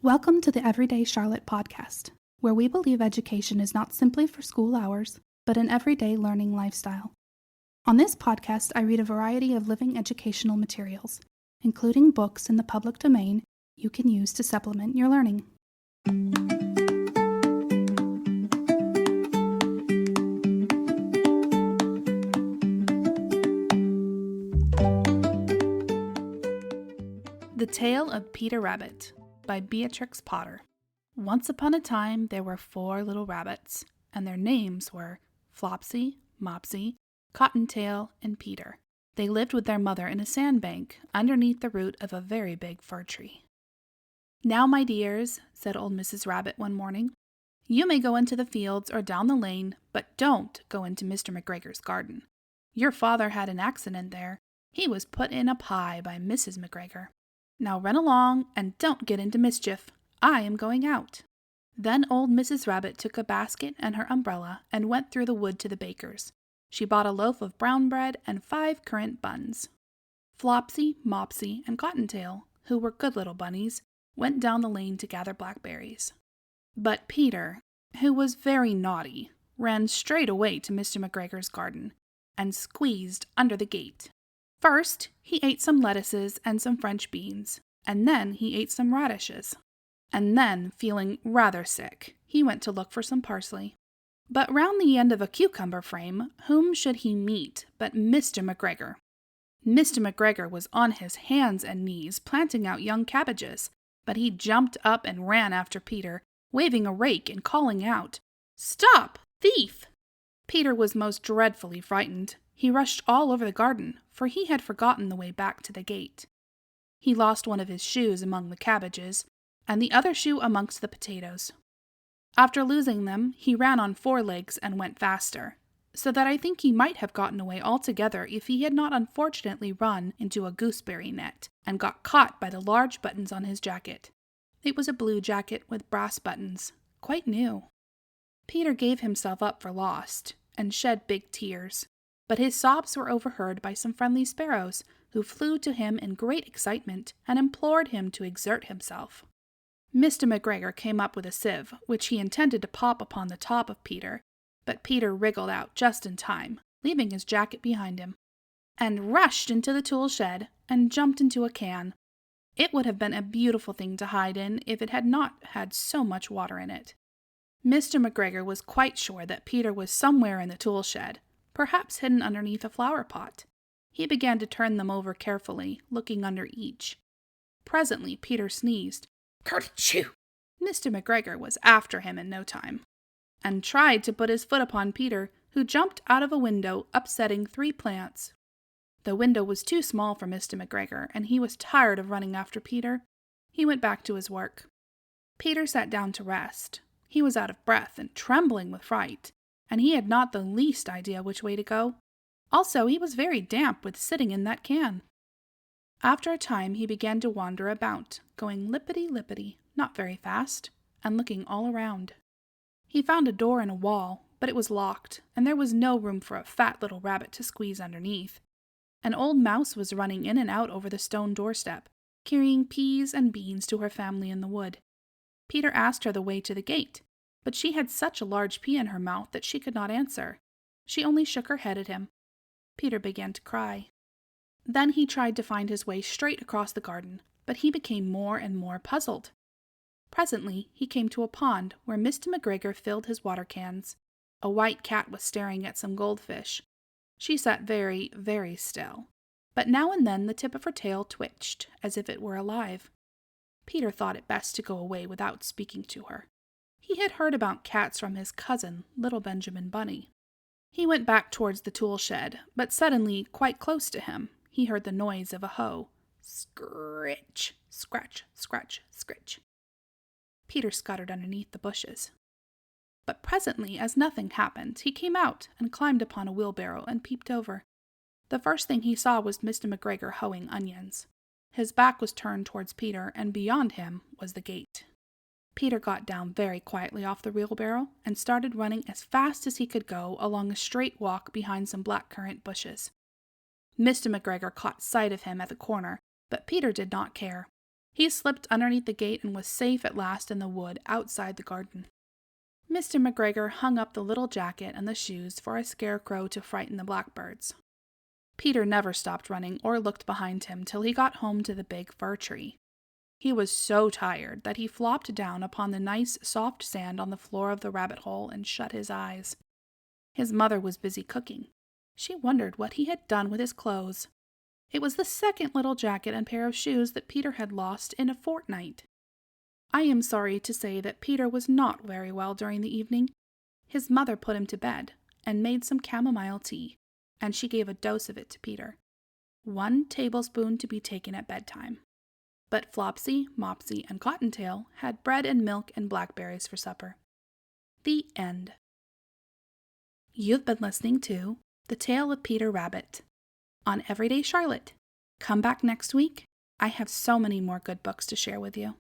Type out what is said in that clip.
Welcome to the Everyday Charlotte podcast, where we believe education is not simply for school hours, but an everyday learning lifestyle. On this podcast, I read a variety of living educational materials, including books in the public domain you can use to supplement your learning. The Tale of Peter Rabbit by Beatrix Potter. Once upon a time, there were 4 little rabbits, and their names were Flopsy, Mopsy, Cottontail, and Peter. They lived with their mother in a sandbank underneath the root of a very big fir tree. "Now, my dears," said old Mrs. Rabbit one morning, "you may go into the fields or down the lane, but don't go into Mr. McGregor's garden. Your father had an accident there. He was put in a pie by Mrs. McGregor. Now run along and don't get into mischief. I am going out." Then old Mrs. Rabbit took a basket and her umbrella and went through the wood to the baker's. She bought a loaf of brown bread and 5 currant buns. Flopsy, Mopsy, and Cottontail, who were good little bunnies, went down the lane to gather blackberries. But Peter, who was very naughty, ran straight away to Mr. McGregor's garden and squeezed under the gate. First, he ate some lettuces and some French beans, and then he ate some radishes. And then, feeling rather sick, he went to look for some parsley. But round the end of a cucumber frame, whom should he meet but Mr. McGregor? Mr. McGregor was on his hands and knees planting out young cabbages, but he jumped up and ran after Peter, waving a rake and calling out, "Stop, thief!" Peter was most dreadfully frightened. He rushed all over the garden, for he had forgotten the way back to the gate. He lost one of his shoes among the cabbages, and the other shoe amongst the potatoes. After losing them, he ran on 4 legs and went faster, so that I think he might have gotten away altogether if he had not unfortunately run into a gooseberry net, and got caught by the large buttons on his jacket. It was a blue jacket with brass buttons, quite new. Peter gave himself up for lost, and shed big tears. But his sobs were overheard by some friendly sparrows, who flew to him in great excitement and implored him to exert himself. Mr. McGregor came up with a sieve, which he intended to pop upon the top of Peter, but Peter wriggled out just in time, leaving his jacket behind him, and rushed into the tool shed and jumped into a can. It would have been a beautiful thing to hide in if it had not had so much water in it. Mr. McGregor was quite sure that Peter was somewhere in the tool shed, perhaps hidden underneath a flower pot. He began to turn them over carefully, looking under each. Presently Peter sneezed. "Kerchoo!" Mr. McGregor was after him in no time, and tried to put his foot upon Peter, who jumped out of a window, upsetting 3 plants. The window was too small for Mr. McGregor, and he was tired of running after Peter. He went back to his work. Peter sat down to rest. He was out of breath and trembling with fright, and he had not the least idea which way to go. Also, he was very damp with sitting in that can. After a time he began to wander about, going lippity-lippity, not very fast, and looking all around. He found a door in a wall, but it was locked, and there was no room for a fat little rabbit to squeeze underneath. An old mouse was running in and out over the stone doorstep, carrying peas and beans to her family in the wood. Peter asked her the way to the gate, but she had such a large pea in her mouth that she could not answer. She only shook her head at him. Peter began to cry. Then he tried to find his way straight across the garden, but he became more and more puzzled. Presently he came to a pond where Mr. McGregor filled his water cans. A white cat was staring at some goldfish. She sat very, very still, but now and then the tip of her tail twitched as if it were alive. Peter thought it best to go away without speaking to her. He had heard about cats from his cousin, little Benjamin Bunny. He went back towards the tool shed, but suddenly, quite close to him, he heard the noise of a hoe. Scritch, scratch, scratch, scritch. Peter scuttered underneath the bushes. But presently, as nothing happened, he came out and climbed upon a wheelbarrow and peeped over. The first thing he saw was Mr. McGregor hoeing onions. His back was turned towards Peter, and beyond him was the gate. Peter got down very quietly off the wheelbarrow and started running as fast as he could go along a straight walk behind some blackcurrant bushes. Mr. McGregor caught sight of him at the corner, but Peter did not care. He slipped underneath the gate and was safe at last in the wood outside the garden. Mr. McGregor hung up the little jacket and the shoes for a scarecrow to frighten the blackbirds. Peter never stopped running or looked behind him till he got home to the big fir tree. He was so tired that he flopped down upon the nice soft sand on the floor of the rabbit hole and shut his eyes. His mother was busy cooking. She wondered what he had done with his clothes. It was the second little jacket and pair of shoes that Peter had lost in a fortnight. I am sorry to say that Peter was not very well during the evening. His mother put him to bed and made some chamomile tea, and she gave a dose of it to Peter. 1 tablespoon to be taken at bedtime. But Flopsy, Mopsy, and Cottontail had bread and milk and blackberries for supper. The end. You've been listening to The Tale of Peter Rabbit on Everyday Charlotte. Come back next week. I have so many more good books to share with you.